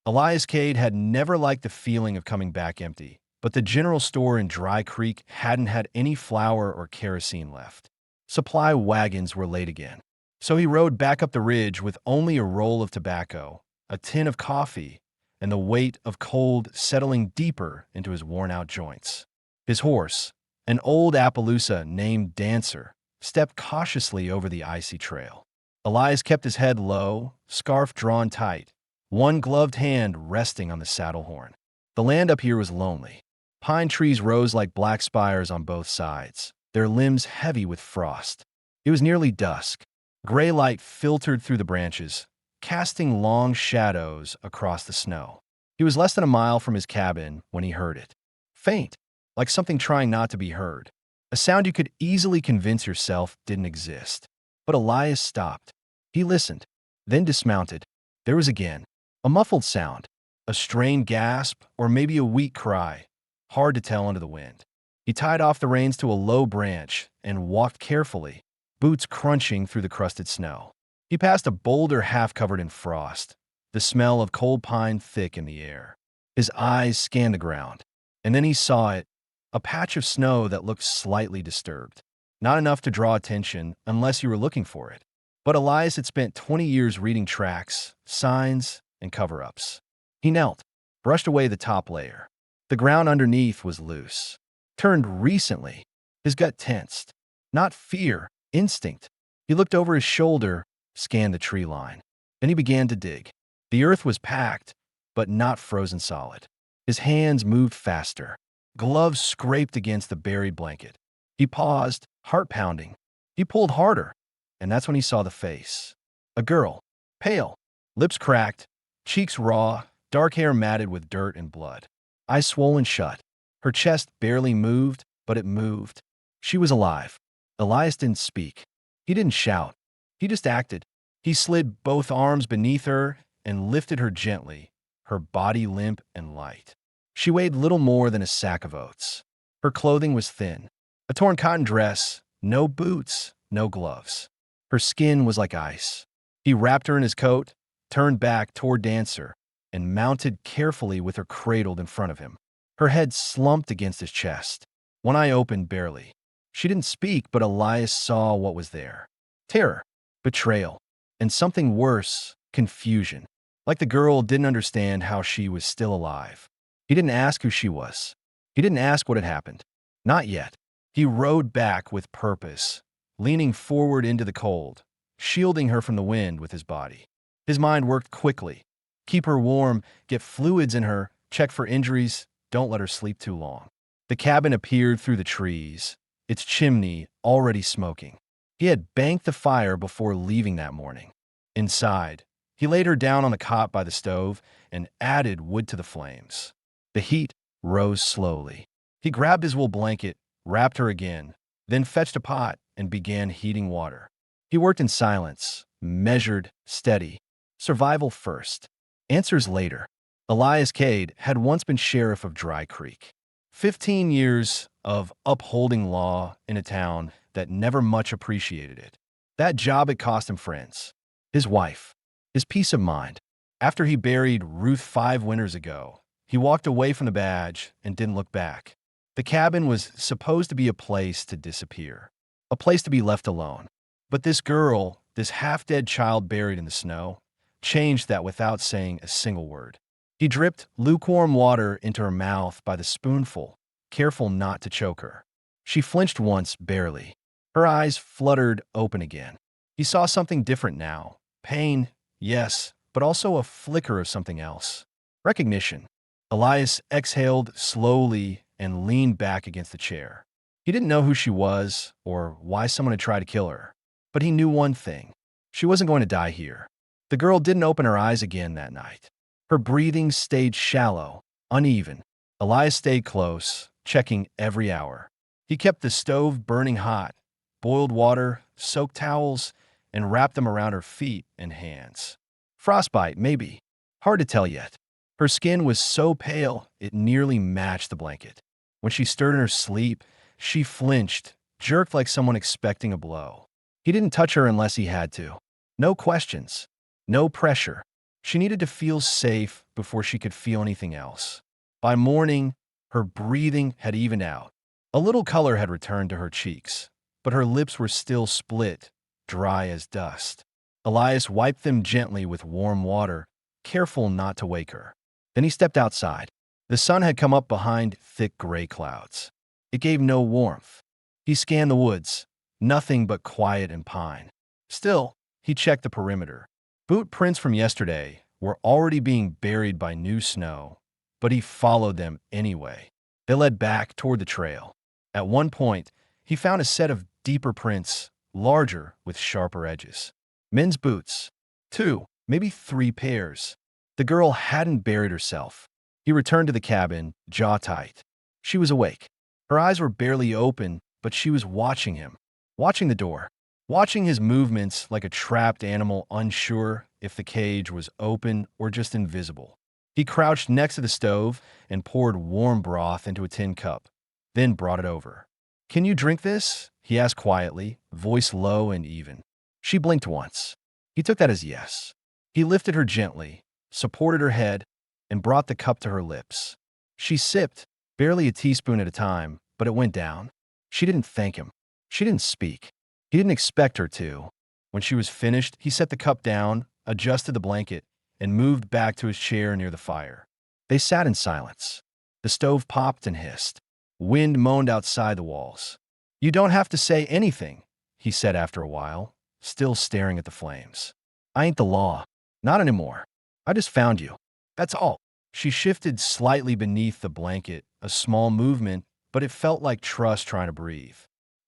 Elias Cade had never liked the feeling of coming back empty, but the general store in Dry Creek hadn't had any flour or kerosene left. Supply wagons were late again. So he rode back up the ridge with only a roll of tobacco, a tin of coffee, and the weight of cold settling deeper into his worn-out joints. His horse, an old Appaloosa named Dancer, stepped cautiously over the icy trail. Elias kept his head low, scarf drawn tight, one gloved hand resting on the saddle horn. The land up here was lonely. Pine trees rose like black spires on both sides, their limbs heavy with frost. It was nearly dusk. Gray light filtered through the branches, casting long shadows across the snow. He was less than a mile from his cabin when he heard it. Faint, like something trying not to be heard. A sound you could easily convince yourself didn't exist. But Elias stopped. He listened, then dismounted. There was again a muffled sound, a strained gasp, or maybe a weak cry, hard to tell under the wind. He tied off the reins to a low branch and walked carefully, boots crunching through the crusted snow. He passed a boulder half covered in frost, the smell of cold pine thick in the air. His eyes scanned the ground, and then he saw it, a patch of snow that looked slightly disturbed. Not enough to draw attention unless you were looking for it. But Elias had spent 20 years reading tracks, signs, and cover-ups. He knelt, brushed away the top layer. The ground underneath was loose. Turned recently. His gut tensed. Not fear, instinct. He looked over his shoulder, scanned the tree line. Then he began to dig. The earth was packed, but not frozen solid. His hands moved faster. Gloves scraped against the buried blanket. He paused, heart pounding. He pulled harder, and that's when he saw the face. A girl, pale, lips cracked, cheeks raw, dark hair matted with dirt and blood. Eyes swollen shut. Her chest barely moved, but it moved. She was alive. Elias didn't speak. He didn't shout. He just acted. He slid both arms beneath her and lifted her gently, her body limp and light. She weighed little more than a sack of oats. Her clothing was thin. A torn cotton dress, no boots, no gloves. Her skin was like ice. He wrapped her in his coat, turned back toward Dancer, and mounted carefully with her cradled in front of him. Her head slumped against his chest. One eye opened barely. She didn't speak, but Elias saw what was there. Terror, betrayal, and something worse, confusion. Like the girl didn't understand how she was still alive. He didn't ask who she was. He didn't ask what had happened. Not yet. He rode back with purpose, leaning forward into the cold, shielding her from the wind with his body. His mind worked quickly. Keep her warm, get fluids in her, check for injuries, don't let her sleep too long. The cabin appeared through the trees, its chimney already smoking. He had banked the fire before leaving that morning. Inside, he laid her down on the cot by the stove and added wood to the flames. The heat rose slowly. He grabbed his wool blanket, wrapped her again, then fetched a pot and began heating water. He worked in silence, measured, steady. Survival first. Answers later. Elias Cade had once been sheriff of Dry Creek. 15 years of upholding law in a town that never much appreciated it. That job had cost him friends, his wife, his peace of mind. After he buried Ruth 5 winters ago, he walked away from the badge and didn't look back. The cabin was supposed to be a place to disappear, a place to be left alone. But this girl, this half-dead child buried in the snow, changed that without saying a single word. He dripped lukewarm water into her mouth by the spoonful, careful not to choke her. She flinched once, barely. Her eyes fluttered open again. He saw something different now. Pain, yes, but also a flicker of something else. Recognition. Elias exhaled slowly and leaned back against the chair. He didn't know who she was or why someone had tried to kill her, but he knew one thing. She wasn't going to die here. The girl didn't open her eyes again that night. Her breathing stayed shallow, uneven. Elias stayed close, checking every hour. He kept the stove burning hot, boiled water, soaked towels, and wrapped them around her feet and hands. Frostbite, maybe. Hard to tell yet. Her skin was so pale, it nearly matched the blanket. When she stirred in her sleep, she flinched, jerked like someone expecting a blow. He didn't touch her unless he had to. No questions. No pressure. She needed to feel safe before she could feel anything else. By morning, her breathing had evened out. A little color had returned to her cheeks, but her lips were still split, dry as dust. Elias wiped them gently with warm water, careful not to wake her. Then he stepped outside. The sun had come up behind thick gray clouds. It gave no warmth. He scanned the woods, nothing but quiet and pine. Still, he checked the perimeter. Boot prints from yesterday were already being buried by new snow, but he followed them anyway. They led back toward the trail. At one point, he found a set of deeper prints, larger with sharper edges. Men's boots. 2, maybe 3 pairs. The girl hadn't buried herself. He returned to the cabin, jaw tight. She was awake. Her eyes were barely open, but she was watching him, watching the door, watching his movements like a trapped animal unsure if the cage was open or just invisible. He crouched next to the stove and poured warm broth into a tin cup, then brought it over. "Can you drink this?" he asked quietly, voice low and even. She blinked once. He took that as yes. He lifted her gently, supported her head, and brought the cup to her lips. She sipped, barely a teaspoon at a time, but it went down. She didn't thank him. She didn't speak. He didn't expect her to. When she was finished, he set the cup down, adjusted the blanket, and moved back to his chair near the fire. They sat in silence. The stove popped and hissed. Wind moaned outside the walls. "You don't have to say anything," he said after a while, still staring at the flames. "I ain't the law. Not anymore. I just found you. That's all." She shifted slightly beneath the blanket, a small movement, but it felt like trust trying to breathe.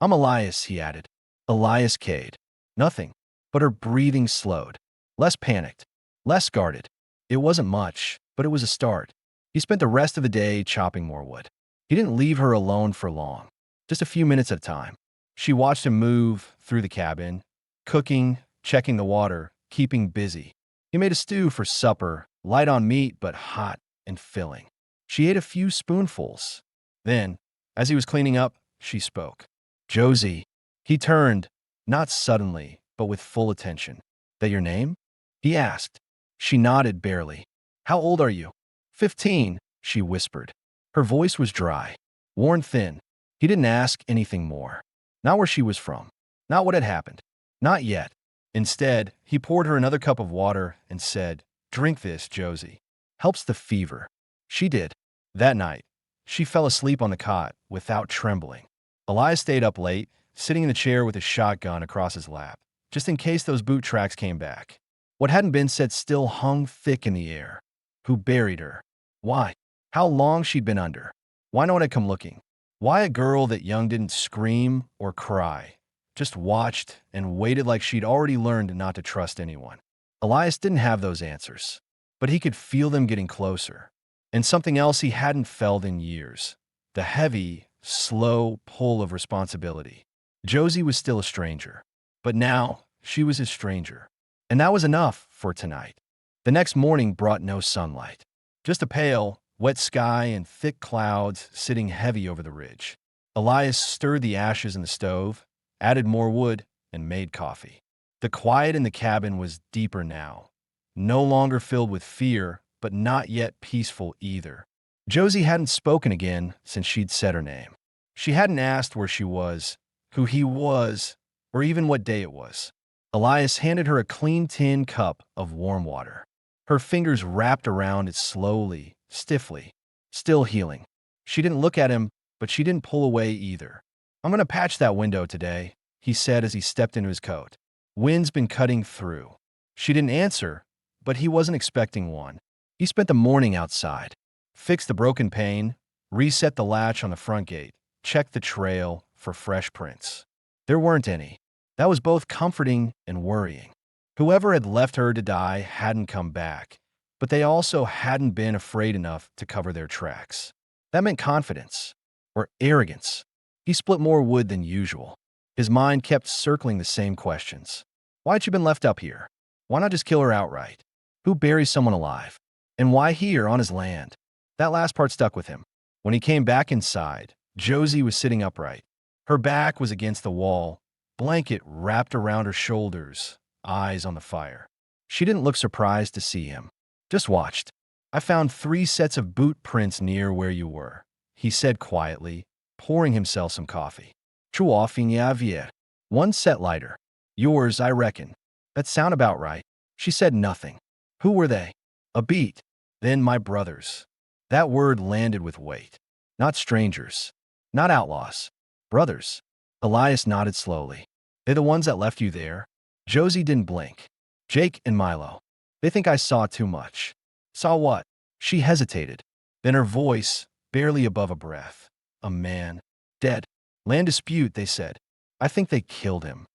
"I'm Elias," he added. "Elias Cade." Nothing, but her breathing slowed. Less panicked, less guarded. It wasn't much, but it was a start. He spent the rest of the day chopping more wood. He didn't leave her alone for long, just a few minutes at a time. She watched him move through the cabin, cooking, checking the water, keeping busy. He made a stew for supper, light on meat but hot and filling. She ate a few spoonfuls. Then, as he was cleaning up, she spoke. "Josie." He turned, not suddenly, but with full attention. "That your name?" he asked. She nodded barely. "How old are you?" 15, she whispered. Her voice was dry, worn thin. He didn't ask anything more. Not where she was from. Not what had happened. Not yet. Instead, he poured her another cup of water and said, "Drink this, Josie. Helps the fever." She did. That night, she fell asleep on the cot without trembling. Elias stayed up late, sitting in the chair with a shotgun across his lap, just in case those boot tracks came back. What hadn't been said still hung thick in the air. Who buried her? Why? How long she'd been under? Why no one had come looking? Why a girl that young didn't scream or cry, just watched and waited like she'd already learned not to trust anyone? Elias didn't have those answers, but he could feel them getting closer. And something else he hadn't felt in years. The heavy, slow pull of responsibility. Josie was still a stranger, but now she was his stranger. And that was enough for tonight. The next morning brought no sunlight, just a pale, wet sky and thick clouds sitting heavy over the ridge. Elias stirred the ashes in the stove, added more wood, and made coffee. The quiet in the cabin was deeper now, no longer filled with fear, but not yet peaceful either. Josie hadn't spoken again since she'd said her name. She hadn't asked where she was, who he was, or even what day it was. Elias handed her a clean tin cup of warm water. Her fingers wrapped around it slowly, stiffly, still healing. She didn't look at him, but she didn't pull away either. "I'm going to patch that window today," he said as he stepped into his coat. "Wind's been cutting through." She didn't answer, but he wasn't expecting one. He spent the morning outside, fixed the broken pane, reset the latch on the front gate, checked the trail for fresh prints. There weren't any. That was both comforting and worrying. Whoever had left her to die hadn't come back, but they also hadn't been afraid enough to cover their tracks. That meant confidence, or arrogance. He split more wood than usual. His mind kept circling the same questions. Why had she been left up here? Why not just kill her outright? Who buries someone alive? And why here on his land? That last part stuck with him. When he came back inside, Josie was sitting upright. Her back was against the wall, blanket wrapped around her shoulders, eyes on the fire. She didn't look surprised to see him. Just watched. I found 3 sets of boot prints near where you were, he said quietly, pouring himself some coffee. Tu Javier. 1 set lighter. Yours, I reckon. That sound about right. She said nothing. Who were they? A beat. Then my brothers. That word landed with weight. Not strangers. Not outlaws. Brothers. Elias nodded slowly. They're the ones that left you there? Josie didn't blink. Jake and Milo. They think I saw too much. Saw what? She hesitated. Then her voice, barely above a breath. A man. Dead. Land dispute, they said. I think they killed him.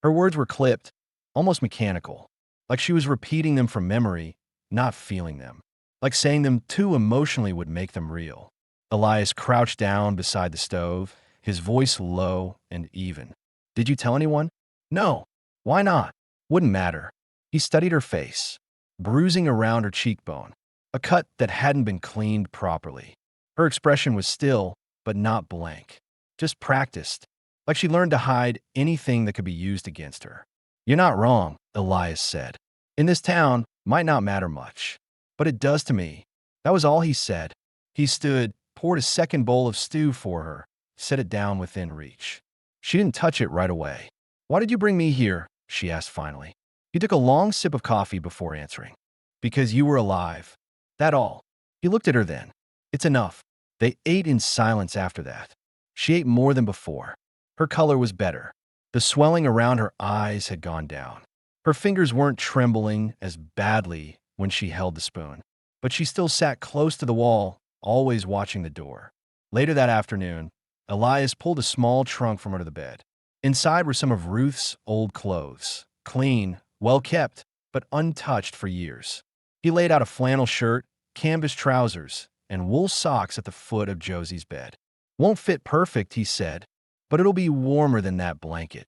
Her words were clipped, almost mechanical, like she was repeating them from memory, not feeling them, like saying them too emotionally would make them real. Elias crouched down beside the stove, his voice low and even. Did you tell anyone? No. Why not? Wouldn't matter. He studied her face, bruising around her cheekbone, a cut that hadn't been cleaned properly. Her expression was still, but not blank, just practiced, like she learned to hide anything that could be used against her. You're not wrong, Elias said. In this town, might not matter much, but it does to me. That was all he said. He stood, poured a second bowl of stew for her, set it down within reach. She didn't touch it right away. Why did you bring me here? She asked finally. He took a long sip of coffee before answering. Because you were alive. That all. He looked at her then. It's enough. They ate in silence after that. She ate more than before. Her color was better. The swelling around her eyes had gone down. Her fingers weren't trembling as badly when she held the spoon, but she still sat close to the wall, always watching the door. Later that afternoon, Elias pulled a small trunk from under the bed. Inside were some of Ruth's old clothes, clean, well kept, but untouched for years. He laid out a flannel shirt, canvas trousers, and wool socks at the foot of Josie's bed. Won't fit perfect, he said, but it'll be warmer than that blanket.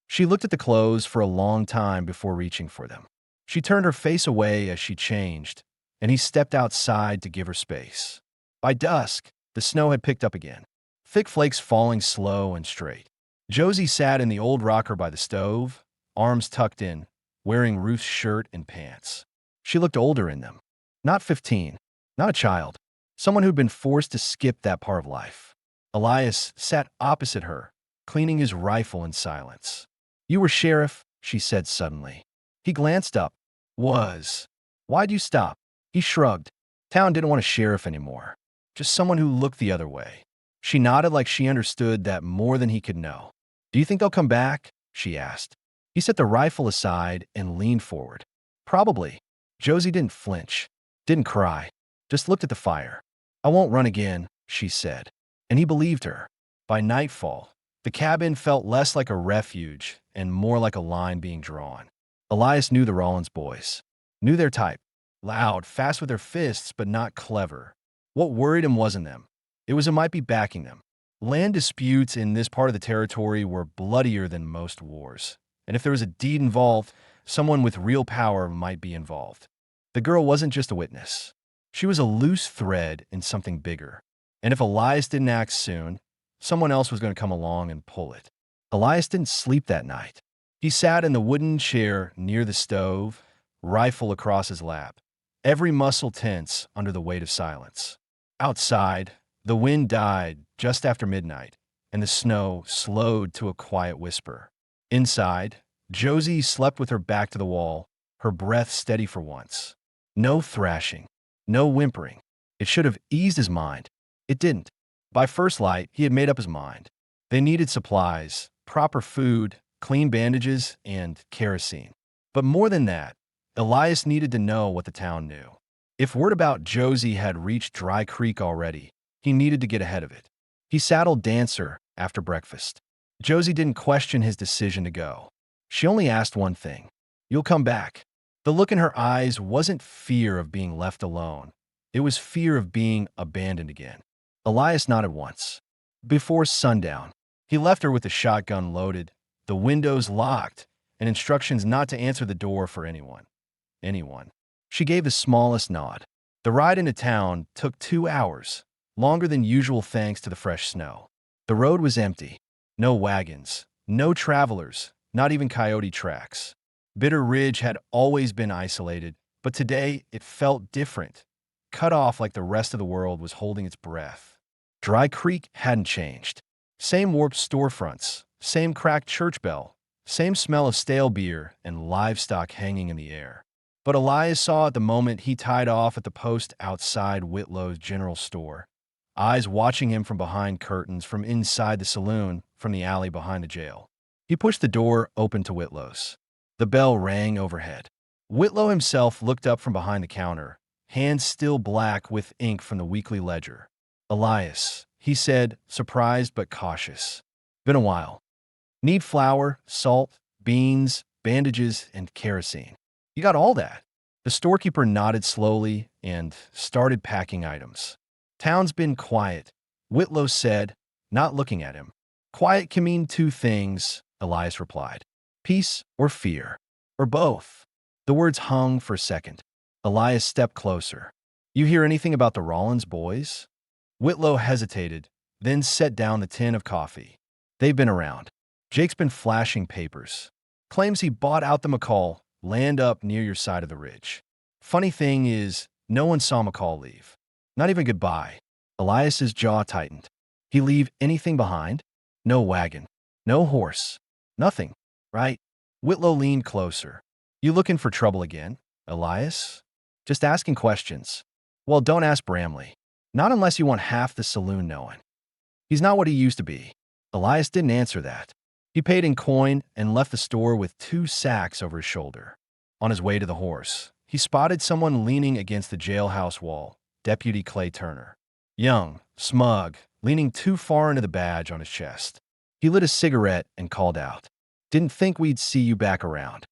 She looked at the clothes for a long time before reaching for them. She turned her face away as she changed, and he stepped outside to give her space. By dusk, the snow had picked up again, thick flakes falling slow and straight. Josie sat in the old rocker by the stove, arms tucked in, wearing Ruth's shirt and pants. She looked older in them. Not 15, not a child, someone who'd been forced to skip that part of life. Elias sat opposite her, cleaning his rifle in silence. You were sheriff, she said suddenly. He glanced up. Was. Why'd you stop? He shrugged. Town didn't want a sheriff anymore. Just someone who looked the other way. She nodded like she understood that more than he could know. Do you think they'll come back? She asked. He set the rifle aside and leaned forward. Probably. Josie didn't flinch, didn't cry, just looked at the fire. I won't run again, she said. And he believed her. By nightfall, the cabin felt less like a refuge and more like a line being drawn. Elias knew the Rollins boys, knew their type. Loud, fast with their fists, but not clever. What worried him wasn't them. It was who might be backing them. Land disputes in this part of the territory were bloodier than most wars. And if there was a deed involved, someone with real power might be involved. The girl wasn't just a witness. She was a loose thread in something bigger. And if Elias didn't act soon, someone else was going to come along and pull it. Elias didn't sleep that night. He sat in the wooden chair near the stove, rifle across his lap, every muscle tense under the weight of silence. Outside, the wind died just after midnight, and the snow slowed to a quiet whisper. Inside, Josie slept with her back to the wall, her breath steady for once. No thrashing, no whimpering. It should have eased his mind. It didn't. By first light, he had made up his mind. They needed supplies, proper food, clean bandages, and kerosene. But more than that, Elias needed to know what the town knew. If word about Josie had reached Dry Creek already, he needed to get ahead of it. He saddled Dancer after breakfast. Josie didn't question his decision to go. She only asked one thing. You'll come back. The look in her eyes wasn't fear of being left alone. It was fear of being abandoned again. Elias nodded once. Before sundown, he left her with the shotgun loaded, the windows locked, and instructions not to answer the door for anyone. She gave the smallest nod. The ride into town took 2 hours, longer than usual thanks to the fresh snow. The road was empty. No wagons, no travelers, not even coyote tracks. Bitter Ridge had always been isolated, But today, it felt different, cut off like the rest of the world was holding its breath. Dry Creek hadn't changed. Same warped storefronts, same cracked church bell, same smell of stale beer and livestock hanging in the air. But Elias saw at the moment he tied off at the post outside Whitlow's general store, eyes watching him from behind curtains, from inside the saloon, from the alley behind the jail. He pushed the door open to Whitlow's. The bell rang overhead. Whitlow himself looked up from behind the counter, hands still black with ink from the weekly ledger. "Elias," he said, surprised but cautious. "Been a while. Need flour, salt, beans, bandages, and kerosene." "You got all that?" The storekeeper nodded slowly and started packing items. "Town's been quiet," Whitlow said, not looking at him. "Quiet can mean two things," Elias replied. "Peace or fear, or both." The words hung for a second. Elias stepped closer. "You hear anything about the Rollins boys?" Whitlow hesitated, then set down the tin of coffee. "They've been around. Jake's been flashing papers. Claims he bought out the McCall land up near your side of the ridge. Funny thing is, no one saw McCall leave. Not even goodbye." Elias's jaw tightened. "He leave anything behind? No wagon, no horse, nothing, right?" Whitlow leaned closer. "You looking for trouble again, Elias?" "Just asking questions." "Well, don't ask Bramley. Not unless you want half the saloon knowing. He's not what he used to be." Elias didn't answer that. He paid in coin and left the store with 2 sacks over his shoulder. On his way to the horse, he spotted someone leaning against the jailhouse wall, Deputy Clay Turner. Young, smug, leaning too far into the badge on his chest. He lit a cigarette and called out, "Didn't think we'd see you back around."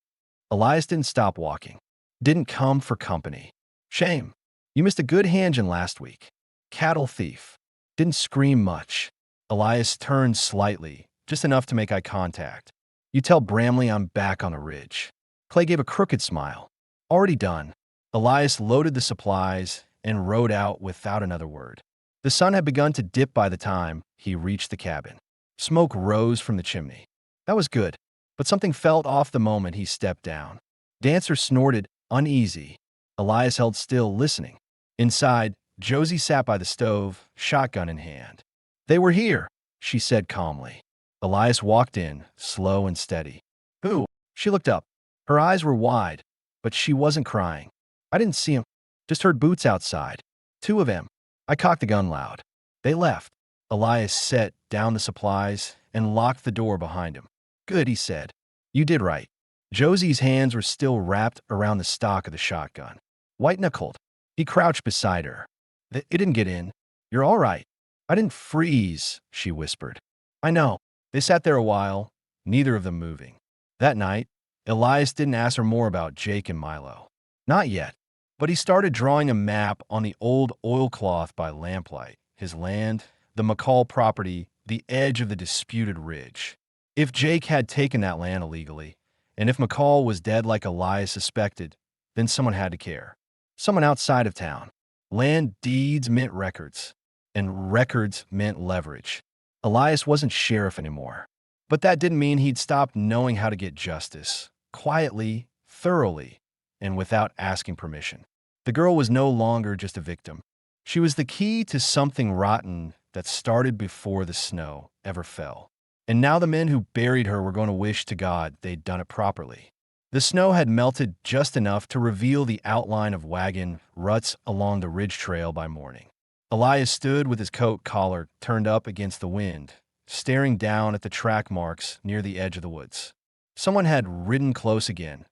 Elias didn't stop walking. Didn't come for company. "Shame. You missed a good Hanjin last week. Cattle thief." Didn't scream much. Elias turned slightly, just enough to make eye contact. "You tell Bramley I'm back on the ridge." Clay gave a crooked smile. "Already done." Elias loaded the supplies and rode out without another word. The sun had begun to dip by the time he reached the cabin. Smoke rose from the chimney. That was good, but something felt off the moment he stepped down. Dancer snorted, uneasy. Elias held still, listening. Inside, Josie sat by the stove, shotgun in hand. "They were here," she said calmly. Elias walked in, slow and steady. "Who?" She looked up. Her eyes were wide, but she wasn't crying. "I didn't see 'em. Just heard boots outside. 2 of 'em. I cocked the gun loud. They left." Elias set down the supplies and locked the door behind him. "Good," he said. "You did right." Josie's hands were still wrapped around the stock of the shotgun. White-knuckled, he crouched beside her. "It didn't get in. You're all right." "I didn't freeze," she whispered. "I know." They sat there a while, neither of them moving. That night, Elias didn't ask her more about Jake and Milo. Not yet. But he started drawing a map on the old oilcloth by lamplight, his land, the McCall property, the edge of the disputed ridge. If Jake had taken that land illegally, and if McCall was dead like Elias suspected, then someone had to care. Someone outside of town. Land deeds meant records, and records meant leverage. Elias wasn't sheriff anymore. But that didn't mean he'd stopped knowing how to get justice, quietly, thoroughly, and without asking permission. The girl was no longer just a victim. She was the key to something rotten that started before the snow ever fell. And now the men who buried her were going to wish to God they'd done it properly. The snow had melted just enough to reveal the outline of wagon ruts along the ridge trail by morning. Elias stood with his coat collar turned up against the wind, staring down at the track marks near the edge of the woods. Someone had ridden close again,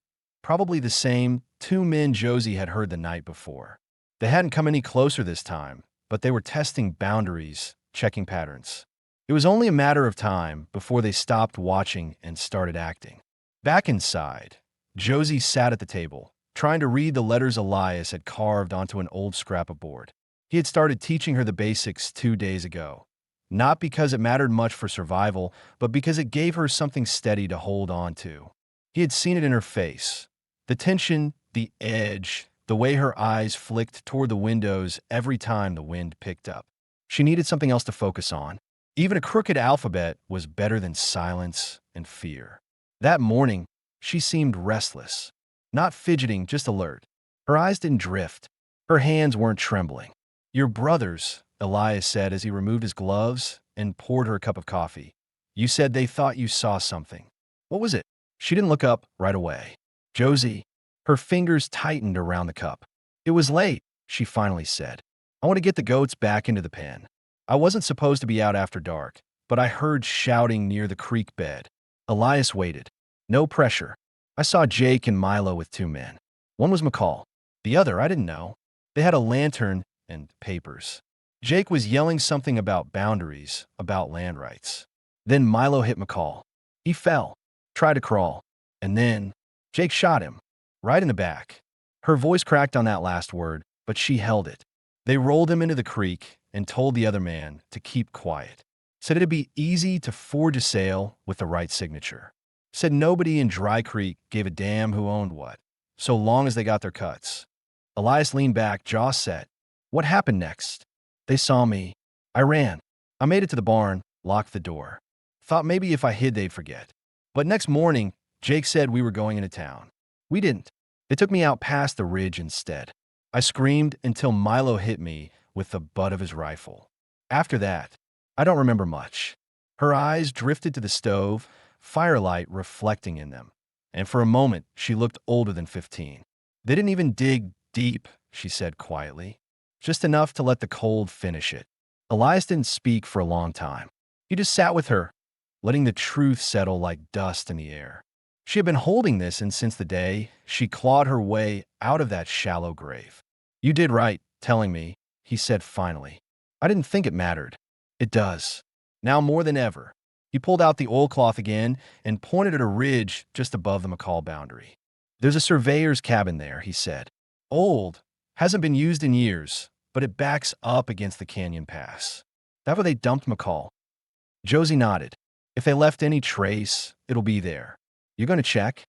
probably the same 2 men Josie had heard the night before. They hadn't come any closer this time, but they were testing boundaries, checking patterns. It was only a matter of time before they stopped watching and started acting. Back inside, Josie sat at the table, trying to read the letters Elias had carved onto an old scrap of board. He had started teaching her the basics 2 days ago, not because it mattered much for survival, but because it gave her something steady to hold on to. He had seen it in her face. The tension, the edge, the way her eyes flicked toward the windows every time the wind picked up. She needed something else to focus on. Even a crooked alphabet was better than silence and fear. That morning, she seemed restless. Not fidgeting, just alert. Her eyes didn't drift. Her hands weren't trembling. Your brothers, Elias said as he removed his gloves and poured her a cup of coffee. You said they thought you saw something. What was it? She didn't look up right away. Josie. Her fingers tightened around the cup. It was late, she finally said. I want to get the goats back into the pen. I wasn't supposed to be out after dark, but I heard shouting near the creek bed. Elias waited. No pressure. I saw Jake and Milo with 2 men. One was McCall. The other, I didn't know. They had a lantern and papers. Jake was yelling something about boundaries, about land rights. Then Milo hit McCall. He fell, tried to crawl, and then Jake shot him, right in the back. Her voice cracked on that last word, but she held it. They rolled him into the creek and told the other man to keep quiet. Said it'd be easy to forge a sale with the right signature. Said nobody in Dry Creek gave a damn who owned what, so long as they got their cuts. Elias leaned back, jaw set. What happened next? They saw me. I ran. I made it to the barn, locked the door. Thought maybe if I hid they'd forget. But next morning, Jake said we were going into town. We didn't. They took me out past the ridge instead. I screamed until Milo hit me with the butt of his rifle. After that, I don't remember much. Her eyes drifted to the stove, firelight reflecting in them. And for a moment, she looked older than 15. They didn't even dig deep, she said quietly. Just enough to let the cold finish it. Elias didn't speak for a long time. He just sat with her, letting the truth settle like dust in the air. She had been holding this and since the day she clawed her way out of that shallow grave. You did right, telling me, he said finally. I didn't think it mattered. It does. Now more than ever. He pulled out the oilcloth again and pointed at a ridge just above the McCall boundary. There's a surveyor's cabin there, he said. Old, hasn't been used in years, but it backs up against the canyon pass. That where they dumped McCall. Josie nodded. If they left any trace, it'll be there. You're going to check?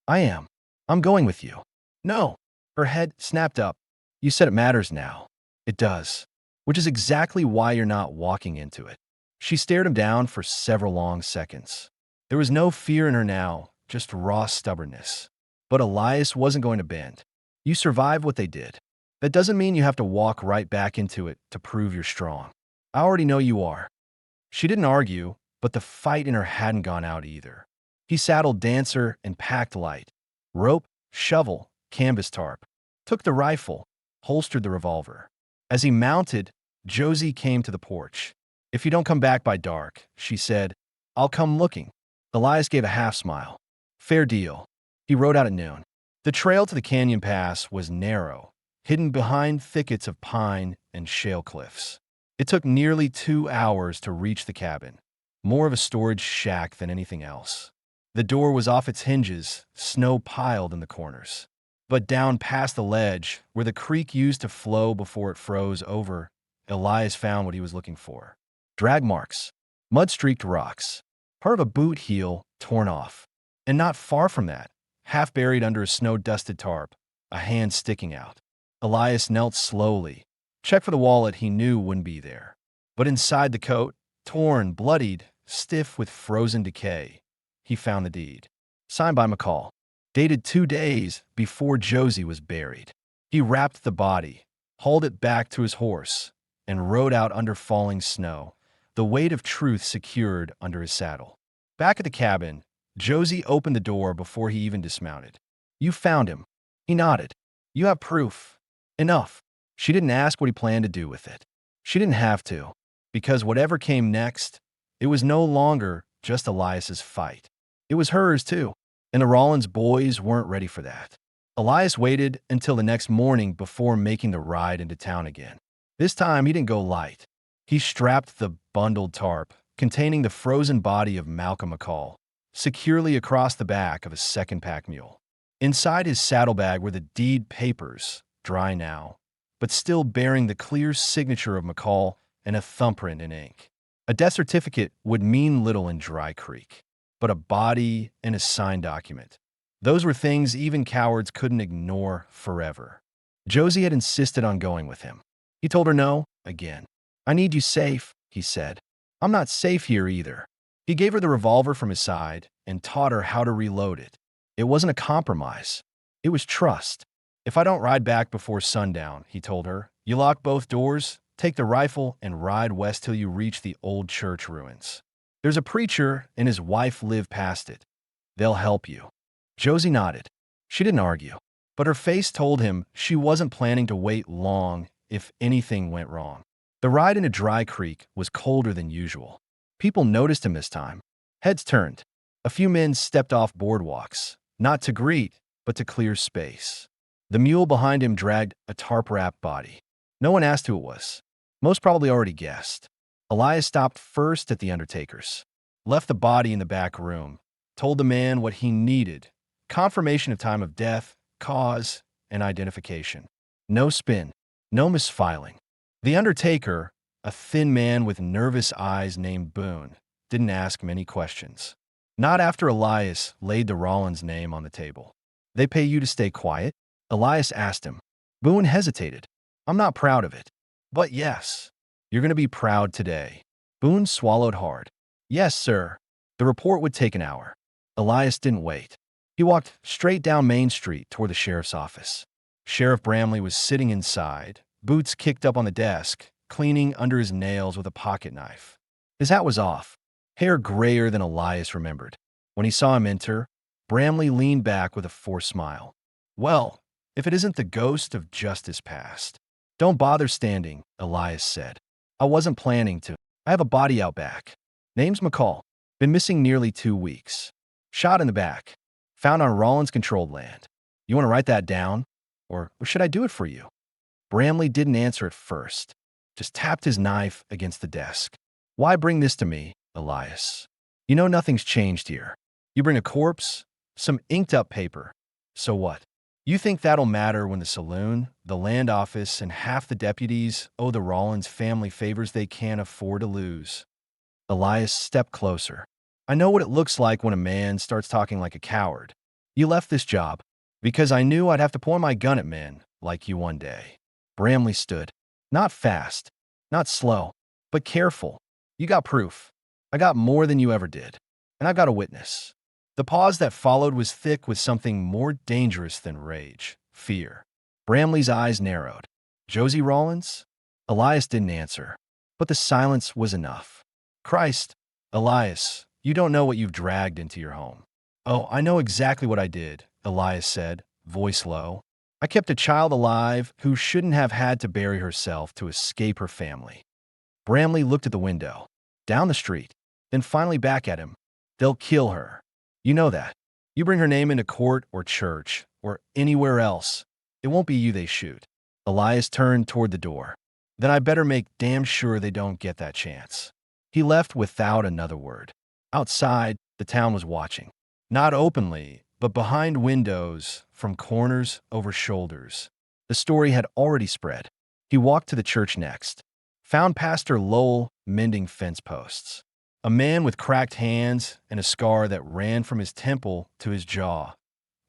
I am. I'm going with you. No. Her head snapped up. You said it matters now. It does. Which is exactly why you're not walking into it. She stared him down for several long seconds. There was no fear in her now, just raw stubbornness. But Elias wasn't going to bend. You survived what they did. That doesn't mean you have to walk right back into it to prove you're strong. I already know you are. She didn't argue, but the fight in her hadn't gone out either. He saddled Dancer and packed light. Rope, shovel, canvas tarp. Took the rifle, holstered the revolver. As he mounted, Josie came to the porch. If you don't come back by dark, she said, I'll come looking. Elias gave a half smile. Fair deal. He rode out at noon. The trail to the canyon pass was narrow, hidden behind thickets of pine and shale cliffs. It took nearly 2 hours to reach the cabin, more of a storage shack than anything else. The door was off its hinges, snow piled in the corners. But down past the ledge, where the creek used to flow before it froze over, Elias found what he was looking for. Drag marks, mud-streaked rocks, part of a boot heel torn off. And not far from that, half buried under a snow-dusted tarp, a hand sticking out. Elias knelt slowly, checked for the wallet he knew wouldn't be there. But inside the coat, torn, bloodied, stiff with frozen decay, he found the deed. Signed by McCall. Dated 2 days before Josie was buried. He wrapped the body, hauled it back to his horse, and rode out under falling snow, the weight of truth secured under his saddle. Back at the cabin, Josie opened the door before he even dismounted. You found him. He nodded. You have proof. Enough. She didn't ask what he planned to do with it. She didn't have to, because whatever came next, it was no longer just Elias's fight. It was hers too, and the Rollins boys weren't ready for that. Elias waited until the next morning before making the ride into town again. This time, he didn't go light. He strapped the bundled tarp, containing the frozen body of Malcolm McCall, securely across the back of a second pack mule. Inside his saddlebag were the deed papers, dry now, but still bearing the clear signature of McCall and a thumbprint in ink. A death certificate would mean little in Dry Creek, but a body and a signed document. Those were things even cowards couldn't ignore forever. Josie had insisted on going with him. He told her no, again. I need you safe, he said. I'm not safe here either. He gave her the revolver from his side and taught her how to reload it. It wasn't a compromise. It was trust. If I don't ride back before sundown, he told her, you lock both doors, take the rifle, and ride west till you reach the old church ruins. There's a preacher and his wife live past it. They'll help you. Josie nodded. She didn't argue, but her face told him she wasn't planning to wait long if anything went wrong. The ride into Dry Creek was colder than usual. People noticed him this time. Heads turned. A few men stepped off boardwalks, not to greet, but to clear space. The mule behind him dragged a tarp-wrapped body. No one asked who it was. Most probably already guessed. Elias stopped first at the undertaker's, left the body in the back room, told the man what he needed: confirmation of time of death, cause, and identification. No spin, no misfiling. The undertaker, a thin man with nervous eyes named Boone, didn't ask many questions. Not after Elias laid the Rollins name on the table. They pay you to stay quiet? Elias asked him. Boone hesitated. I'm not proud of it. But yes, you're going to be proud today. Boone swallowed hard. Yes, sir. The report would take an hour. Elias didn't wait. He walked straight down Main Street toward the sheriff's office. Sheriff Bramley was sitting inside, boots kicked up on the desk, cleaning under his nails with a pocket knife. His hat was off, hair grayer than Elias remembered. When he saw him enter, Bramley leaned back with a forced smile. Well, if it isn't the ghost of justice past. Don't bother standing, Elias said. I wasn't planning to. I have a body out back. Name's McCall. Been missing nearly 2 weeks. Shot in the back. Found on Rollins-controlled land. You want to write that down? Or should I do it for you? Bramley didn't answer at first. Just tapped his knife against the desk. Why bring this to me, Elias? You know nothing's changed here. You bring a corpse, some inked-up paper. So what? You think that'll matter when the saloon, the land office, and half the deputies owe the Rollins family favors they can't afford to lose? Elias stepped closer. I know what it looks like when a man starts talking like a coward. You left this job because I knew I'd have to point my gun at men like you one day. Bramley stood. Not fast, not slow, but careful. You got proof. I got more than you ever did. And I've got a witness. The pause that followed was thick with something more dangerous than rage, fear. Bramley's eyes narrowed. Josie Rollins? Elias didn't answer, but the silence was enough. Christ, Elias, you don't know what you've dragged into your home. Oh, I know exactly what I did, Elias said, voice low. I kept a child alive who shouldn't have had to bury herself to escape her family. Bramley looked at the window, down the street, then finally back at him. They'll kill her. You know that. You bring her name into court or church or anywhere else, it won't be you they shoot. Elias turned toward the door. Then I better make damn sure they don't get that chance. He left without another word. Outside, the town was watching. Not openly, but behind windows, from corners over shoulders. The story had already spread. He walked to the church next. Found Pastor Lowell mending fence posts. A man with cracked hands and a scar that ran from his temple to his jaw.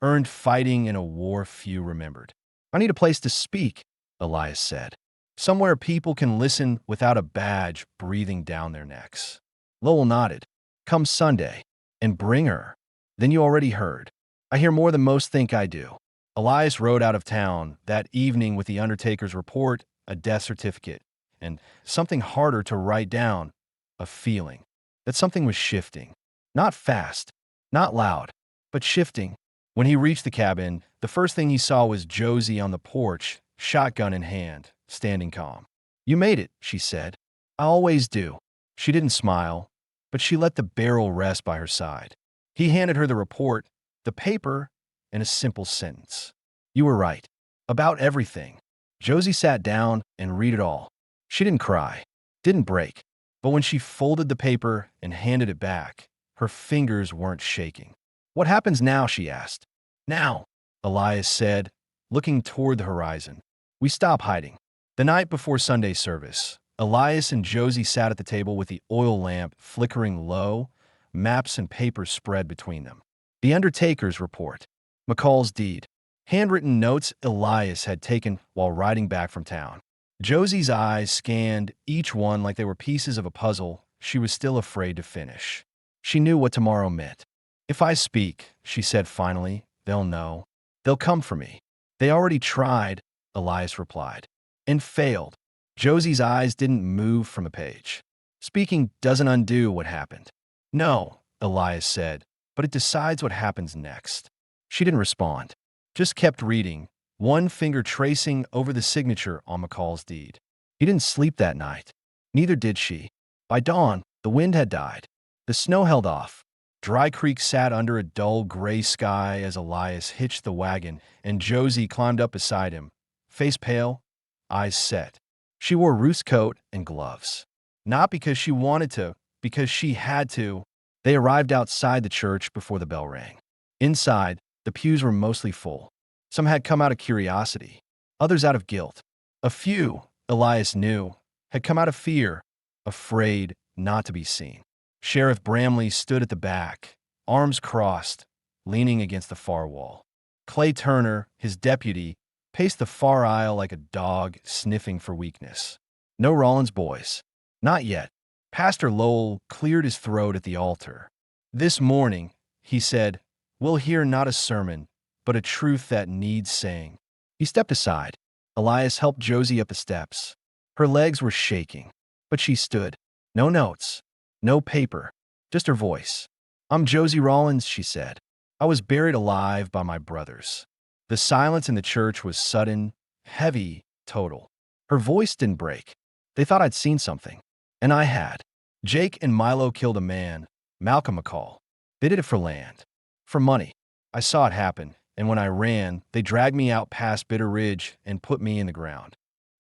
Earned fighting in a war few remembered. I need a place to speak, Elias said. Somewhere people can listen without a badge breathing down their necks. Lowell nodded. Come Sunday. And bring her. Then you already heard. I hear more than most think I do. Elias rode out of town that evening with the undertaker's report, a death certificate, and something harder to write down, a feeling that something was shifting. Not fast, not loud, but shifting. When he reached the cabin, the first thing he saw was Josie on the porch, shotgun in hand, standing calm. You made it, she said. I always do. She didn't smile, but she let the barrel rest by her side. He handed her the report, the paper, and a simple sentence. You were right. About everything. Josie sat down and read it all. She didn't cry, didn't break. But when she folded the paper and handed it back, her fingers weren't shaking. What happens now, she asked. Now, Elias said, looking toward the horizon. We stop hiding. The night before Sunday service, Elias and Josie sat at the table with the oil lamp flickering low, maps and papers spread between them. The undertaker's report, McCall's deed, handwritten notes Elias had taken while riding back from town. Josie's eyes scanned each one like they were pieces of a puzzle she was still afraid to finish. She knew what tomorrow meant. If I speak, she said finally, they'll know. They'll come for me. They already tried, Elias replied, and failed. Josie's eyes didn't move from a page. Speaking doesn't undo what happened. No, Elias said, but it decides what happens next. She didn't respond, just kept reading, one finger tracing over the signature on McCall's deed. He didn't sleep that night. Neither did she. By dawn, the wind had died. The snow held off. Dry Creek sat under a dull gray sky as Elias hitched the wagon and Josie climbed up beside him, face pale, eyes set. She wore Ruth's coat and gloves. Not because she wanted to, because she had to. They arrived outside the church before the bell rang. Inside, the pews were mostly full. Some had come out of curiosity, others out of guilt. A few, Elias knew, had come out of fear, afraid not to be seen. Sheriff Bramley stood at the back, arms crossed, leaning against the far wall. Clay Turner, his deputy, paced the far aisle like a dog sniffing for weakness. No Rollins boys. Not yet. Pastor Lowell cleared his throat at the altar. This morning, he said, we'll hear not a sermon, but a truth that needs saying. He stepped aside. Elias helped Josie up the steps. Her legs were shaking, but she stood. No notes, no paper, just her voice. I'm Josie Rollins, she said. I was buried alive by my brothers. The silence in the church was sudden, heavy, total. Her voice didn't break. They thought I'd seen something. And I had. Jake and Milo killed a man, Malcolm McCall. They did it for land. For money. I saw it happen, and when I ran, they dragged me out past Bitter Ridge and put me in the ground.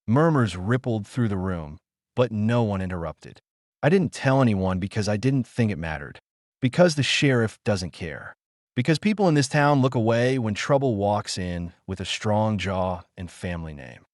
Murmurs rippled through the room, but no one interrupted. I didn't tell anyone because I didn't think it mattered. Because the sheriff doesn't care. Because people in this town look away when trouble walks in with a strong jaw and family name.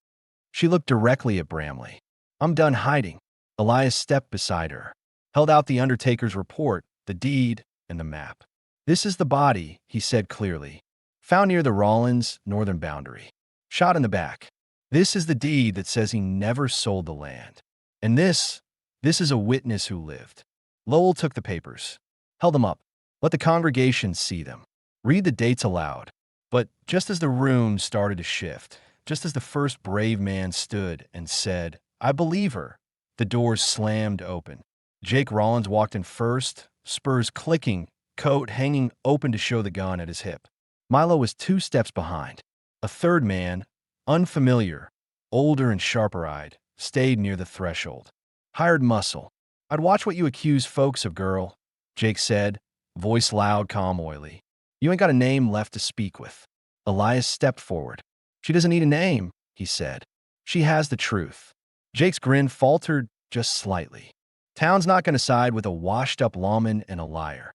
She looked directly at Bramley. I'm done hiding. Elias stepped beside her, held out the undertaker's report, the deed, and the map. This is the body, he said clearly, found near the Rollins northern boundary. Shot in the back. This is the deed that says he never sold the land. And this is a witness who lived. Lowell took the papers, held them up, let the congregation see them. Read the dates aloud. But just as the room started to shift, just as the first brave man stood and said, I believe her, the doors slammed open. Jake Rollins walked in first, spurs clicking, coat hanging open to show the gun at his hip. Milo was 2 steps behind. A third man, unfamiliar, older and sharper-eyed, stayed near the threshold. Hired muscle. I'd watch what you accuse folks of, girl, Jake said, voice loud, calm, oily. You ain't got a name left to speak with. Elias stepped forward. She doesn't need a name, he said. She has the truth. Jake's grin faltered just slightly. Town's not going to side with a washed-up lawman and a liar.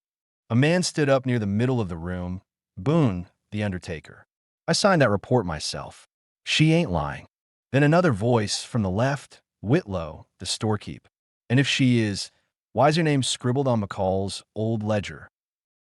A man stood up near the middle of the room. Boone, the undertaker. I signed that report myself. She ain't lying. Then another voice from the left, Whitlow, the storekeep. And if she is, why's your name scribbled on McCall's old ledger?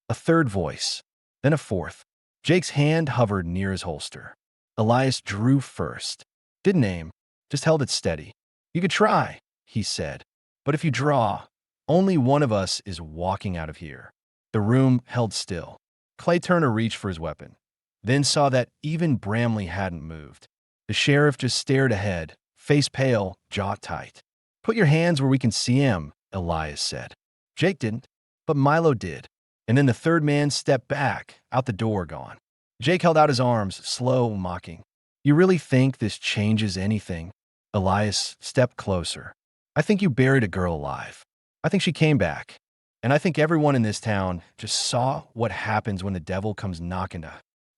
A third voice. Then a fourth. Jake's hand hovered near his holster. Elias drew first. Didn't aim, just held it steady. You could try, he said. But if you draw, only one of us is walking out of here. The room held still. Clay Turner reached for his weapon, then saw that even Bramley hadn't moved. The sheriff just stared ahead, face pale, jaw tight. Put your hands where we can see him, Elias said. Jake didn't, but Milo did. And then the third man stepped back, out the door gone. Jake held out his arms, slow, mocking. You really think this changes anything? Elias stepped closer. I think you buried a girl alive. I think she came back. And I think everyone in this town just saw what happens when the devil comes knocking to.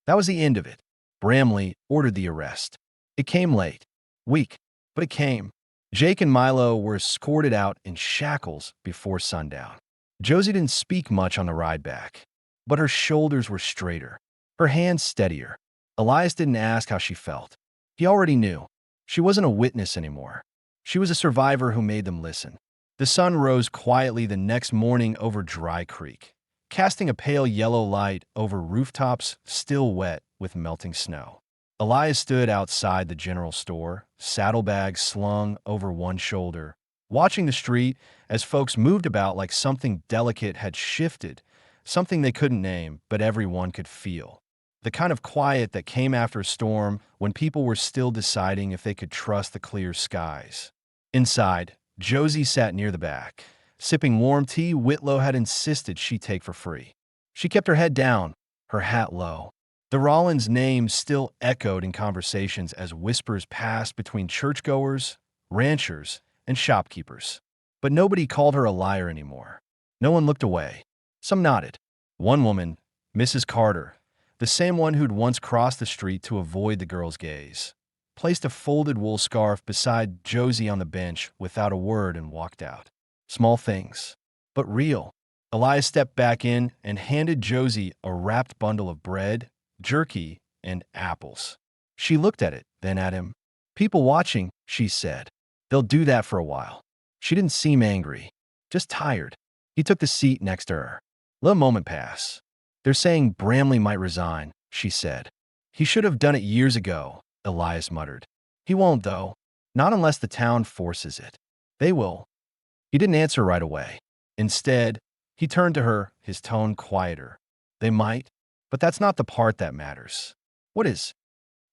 That was the end of it. Bramley ordered the arrest. It came late. Weak. But it came. Jake and Milo were escorted out in shackles before sundown. Josie didn't speak much on the ride back, but her shoulders were straighter, her hands steadier. Elias didn't ask how she felt. He already knew. She wasn't a witness anymore. She was a survivor who made them listen. The sun rose quietly the next morning over Dry Creek, casting a pale yellow light over rooftops still wet with melting snow. Elias stood outside the general store, saddlebags slung over one shoulder, watching the street as folks moved about like something delicate had shifted, something they couldn't name, but everyone could feel. The kind of quiet that came after a storm when people were still deciding if they could trust the clear skies. Inside, Josie sat near the back, sipping warm tea Whitlow had insisted she take for free. She kept her head down, her hat low. The Rollins name still echoed in conversations as whispers passed between churchgoers, ranchers, and shopkeepers. But nobody called her a liar anymore. No one looked away. Some nodded. One woman, Mrs. Carter, the same one who'd once crossed the street to avoid the girl's gaze, placed a folded wool scarf beside Josie on the bench without a word and walked out. Small things, but real. Elias stepped back in and handed Josie a wrapped bundle of bread, jerky, and apples. She looked at it, then at him. "People watching," she said. "They'll do that for a while." She didn't seem angry, just tired. He took the seat next to her. Let a moment pass. "They're saying Bramley might resign," she said. "He should have done it years ago," Elias muttered. "He won't, though. Not unless the town forces it. They will." He didn't answer right away. Instead, he turned to her, his tone quieter. "They might, but that's not the part that matters." "What is?"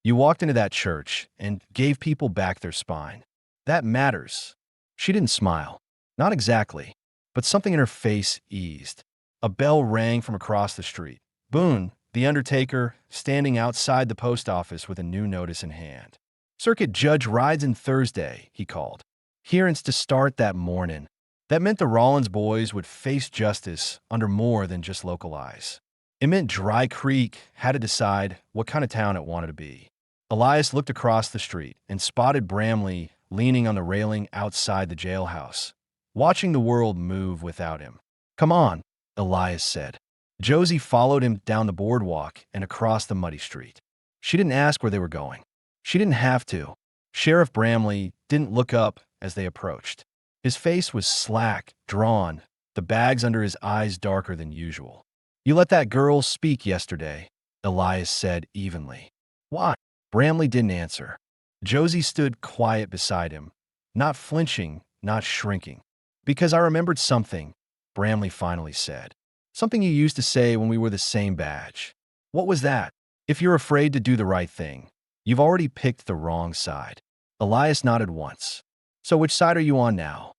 "You walked into that church and gave people back their spine. That matters." She didn't smile. Not exactly, but something in her face eased. A bell rang from across the street. Boone, the undertaker, standing outside the post office with a new notice in hand. "Circuit Judge rides in Thursday," he called. Hearings to start that morning. That meant the Rollins boys would face justice under more than just local eyes. It meant Dry Creek had to decide what kind of town it wanted to be. Elias looked across the street and spotted Bramley leaning on the railing outside the jailhouse, watching the world move without him. "Come on," Elias said. Josie followed him down the boardwalk and across the muddy street. She didn't ask where they were going. She didn't have to. Sheriff Bramley didn't look up as they approached. His face was slack, drawn, the bags under his eyes darker than usual. "You let that girl speak yesterday," Elias said evenly. "Why?" Bramley didn't answer. Josie stood quiet beside him, not flinching, not shrinking. "Because I remembered something," Bramley finally said. "Something you used to say when we were the same badge." "What was that?" "If you're afraid to do the right thing, you've already picked the wrong side." Elias nodded once. "So which side are you on now?"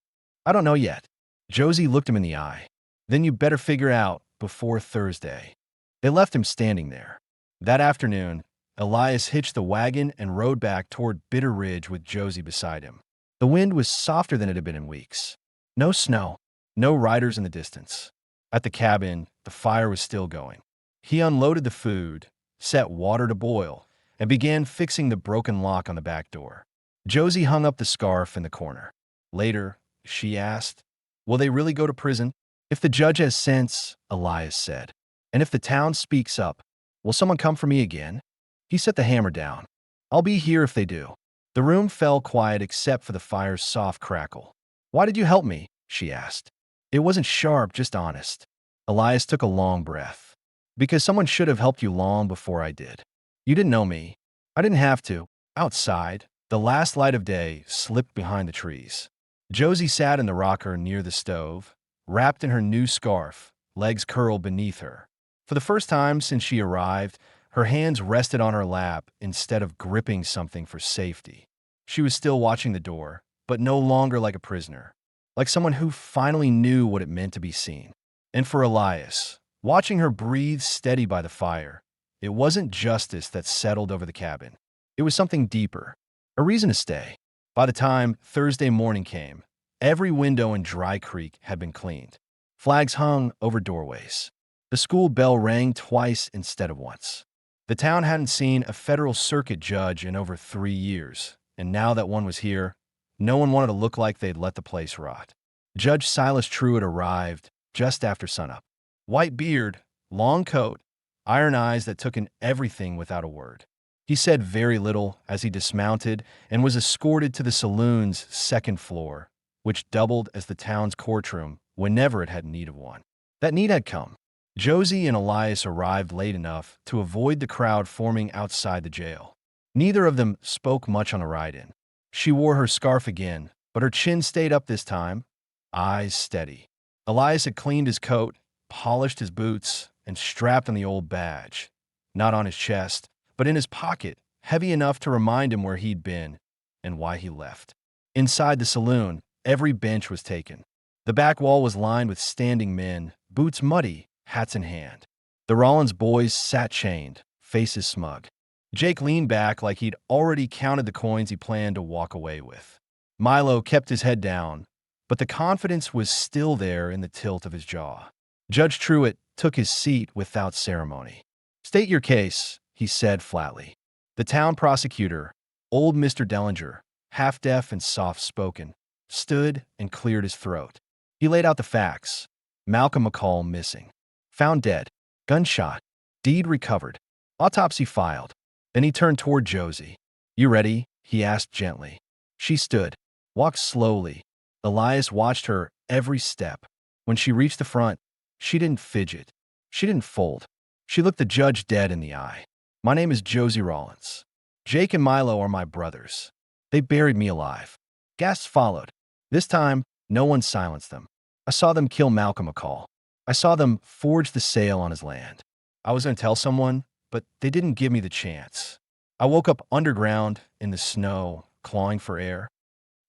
"I don't know yet." Josie looked him in the eye. "Then you better figure out before Thursday." They left him standing there. That afternoon, Elias hitched the wagon and rode back toward Bitter Ridge with Josie beside him. The wind was softer than it had been in weeks. No snow, no riders in the distance. At the cabin, the fire was still going. He unloaded the food, set water to boil, and began fixing the broken lock on the back door. Josie hung up the scarf in the corner. Later, she asked, "Will they really go to prison?" "If the judge has sense," Elias said. "And if the town speaks up, will someone come for me again?" He set the hammer down. "I'll be here if they do." The room fell quiet except for the fire's soft crackle. "Why did you help me?" she asked. It wasn't sharp, just honest. Elias took a long breath. "Because someone should have helped you long before I did. You didn't know me. I didn't have to." Outside, the last light of day slipped behind the trees. Josie sat in the rocker near the stove, wrapped in her new scarf, legs curled beneath her. For the first time since she arrived, her hands rested on her lap instead of gripping something for safety. She was still watching the door, but no longer like a prisoner, like someone who finally knew what it meant to be seen. And for Elias, watching her breathe steady by the fire, it wasn't justice that settled over the cabin. It was something deeper, a reason to stay. By the time Thursday morning came, every window in Dry Creek had been cleaned. Flags hung over doorways. The school bell rang twice instead of once. The town hadn't seen a federal circuit judge in over 3 years, and now that one was here, no one wanted to look like they'd let the place rot. Judge Silas Truitt arrived just after sunup. White beard, long coat, iron eyes that took in everything without a word. He said very little as he dismounted and was escorted to the saloon's second floor, which doubled as the town's courtroom whenever it had need of one. That need had come. Josie and Elias arrived late enough to avoid the crowd forming outside the jail. Neither of them spoke much on the ride-in. She wore her scarf again, but her chin stayed up this time, eyes steady. Elias had cleaned his coat, polished his boots, and strapped on the old badge. not on his chest, but in his pocket, heavy enough to remind him where he'd been and why he left. Inside the saloon, every bench was taken. The back wall was lined with standing men, boots muddy, hats in hand. The Rollins boys sat chained, faces smug. Jake leaned back like he'd already counted the coins he planned to walk away with. Milo kept his head down, but the confidence was still there in the tilt of his jaw. Judge Truitt took his seat without ceremony. "State your case," he said flatly. The town prosecutor, old Mr. Dellinger, half-deaf and soft-spoken, stood and cleared his throat. He laid out the facts. Malcolm McCall missing. Found dead. Gunshot. Deed recovered. Autopsy filed. Then he turned toward Josie. "You ready?" he asked gently. She stood, walked slowly. Elias watched her every step. When she reached the front, she didn't fidget. She didn't fold. She looked the judge dead in the eye. "My name is Josie Rollins. Jake and Milo are my brothers. They buried me alive." Gasps followed. This time, no one silenced them. "I saw them kill Malcolm McCall. I saw them forge the sale on his land. I was going to tell someone, but they didn't give me the chance. I woke up underground, in the snow, clawing for air."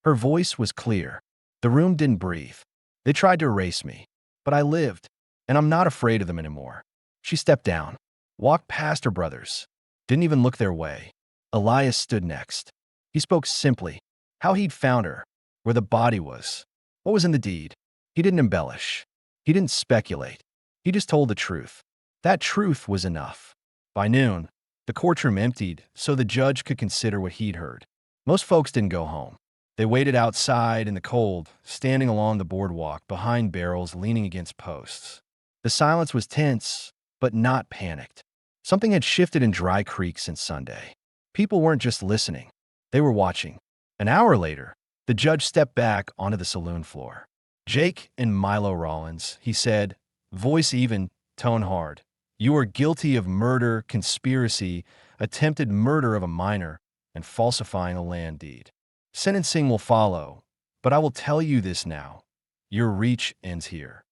Her voice was clear. The room didn't breathe. "They tried to erase me, but I lived, and I'm not afraid of them anymore." She stepped down, walked past her brothers, didn't even look their way. Elias stood next. He spoke simply, how he'd found her, where the body was, what was in the deed. He didn't embellish. He didn't speculate. He just told the truth. That truth was enough. By noon, the courtroom emptied so the judge could consider what he'd heard. Most folks didn't go home. They waited outside in the cold, standing along the boardwalk behind barrels leaning against posts. The silence was tense, but not panicked. Something had shifted in Dry Creek since Sunday. People weren't just listening. They were watching. An hour later, the judge stepped back onto the saloon floor. "Jake and Milo Rollins," he said, voice even, tone hard. "You are guilty of murder, conspiracy, attempted murder of a minor, and falsifying a land deed. Sentencing will follow, but I will tell you this now. Your reach ends here."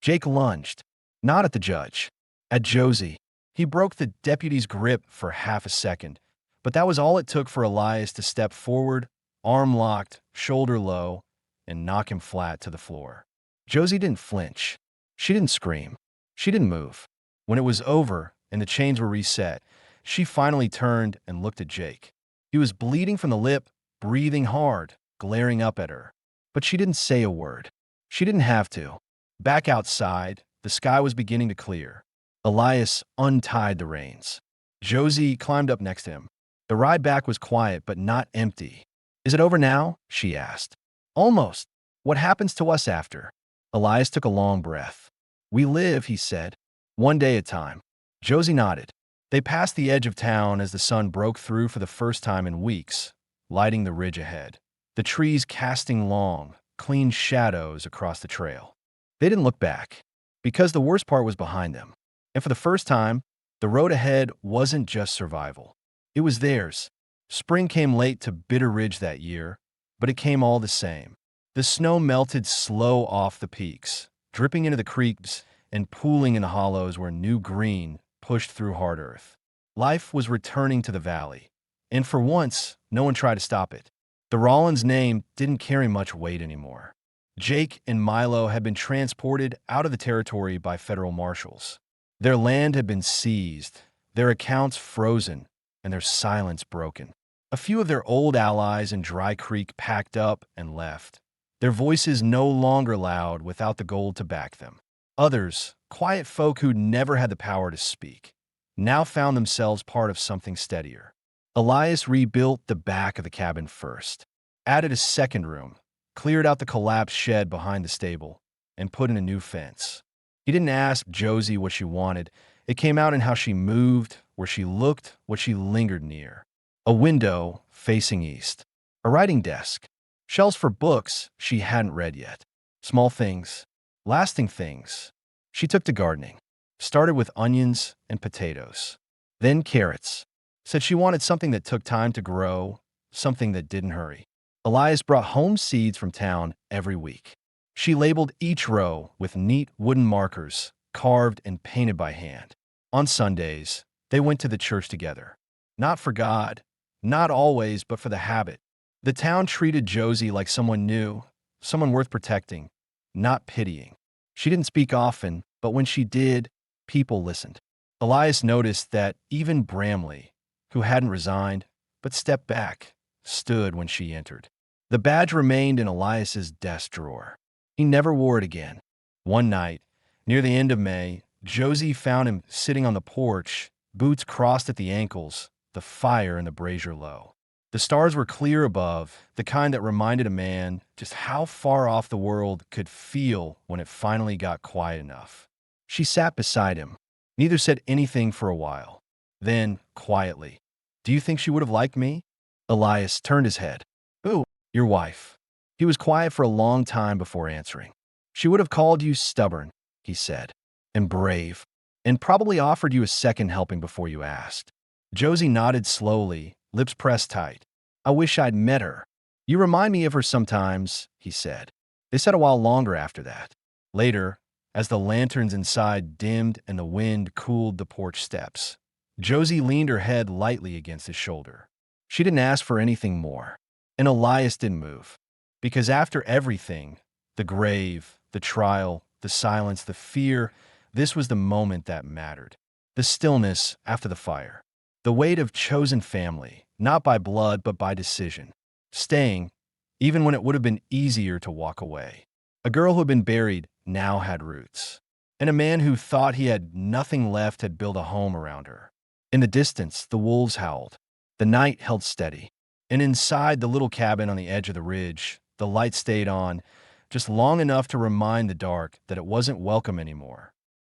Jake lunged, not at the judge, at Josie. He broke the deputy's grip for half a second, but that was all it took for Elias to step forward, arm locked, shoulder low, and knock him flat to the floor. Josie didn't flinch. She didn't scream. She didn't move. When it was over and the chains were reset, she finally turned and looked at Jake. He was bleeding from the lip, breathing hard, glaring up at her. But she didn't say a word. She didn't have to. Back outside, the sky was beginning to clear. Elias untied the reins. Josie climbed up next to him. The ride back was quiet but not empty. "Is it over now?" she asked. "Almost. What happens to us after?" Elias took a long breath. "We live," he said, "one day at a time." Josie nodded. They passed the edge of town as the sun broke through for the first time in weeks, lighting the ridge ahead, the trees casting long, clean shadows across the trail. They didn't look back, because the worst part was behind them. And for the first time, the road ahead wasn't just survival. It was theirs. Spring came late to Bitter Ridge that year, but it came all the same. The snow melted slow off the peaks, dripping into the creeks and pooling in the hollows where new green pushed through hard earth. Life was returning to the valley, and for once, no one tried to stop it. The Rollins name didn't carry much weight anymore. Jake and Milo had been transported out of the territory by federal marshals. Their land had been seized, their accounts frozen, and their silence broken. A few of their old allies in Dry Creek packed up and left, their voices no longer loud without the gold to back them. Others, quiet folk who'd never had the power to speak, now found themselves part of something steadier. Elias rebuilt the back of the cabin first, added a second room, cleared out the collapsed shed behind the stable, and put in a new fence. He didn't ask Josie what she wanted. It came out in how she moved, where she looked, what she lingered near. A window facing east, a writing desk, shelves for books she hadn't read yet. Small things, lasting things. She took to gardening, started with onions and potatoes, then carrots. Said she wanted something that took time to grow, something that didn't hurry. Elias brought home seeds from town every week. She labeled each row with neat wooden markers, carved and painted by hand. On Sundays, They went to the church together. Not for God, not always, but for the habit. The town treated Josie like someone new, someone worth protecting, not pitying. She didn't speak often, but when she did, people listened. Elias noticed that even Bramley, who hadn't resigned, but stepped back, stood when she entered. The badge remained in Elias's desk drawer. He never wore it again. One night, near the end of May, Josie found him sitting on the porch, boots crossed at the ankles, the fire in the brazier low. The stars were clear above, the kind that reminded a man just how far off the world could feel when it finally got quiet enough. She sat beside him. Neither said anything for a while. Then, quietly, "Do you think she would have liked me?" Elias turned his head. "Who?" "Your wife." He was quiet for a long time before answering. "She would have called you stubborn," he said, "and brave, and probably offered you a second helping before you asked." Josie nodded slowly, lips pressed tight. "I wish I'd met her. You remind me of her sometimes," he said. They sat a while longer after that. Later, as the lanterns inside dimmed and the wind cooled the porch steps, Josie leaned her head lightly against his shoulder. She didn't ask for anything more. And Elias didn't move. Because after everything, the grave, the trial, the silence, the fear, this was the moment that mattered. The stillness after the fire. The weight of chosen family, not by blood but by decision. Staying, even when it would have been easier to walk away. A girl who had been buried now had roots. And a man who thought he had nothing left had built a home around her. In the distance, the wolves howled. The night held steady. And inside the little cabin on the edge of the ridge, the light stayed on, just long enough to remind the dark that it wasn't welcome anymore.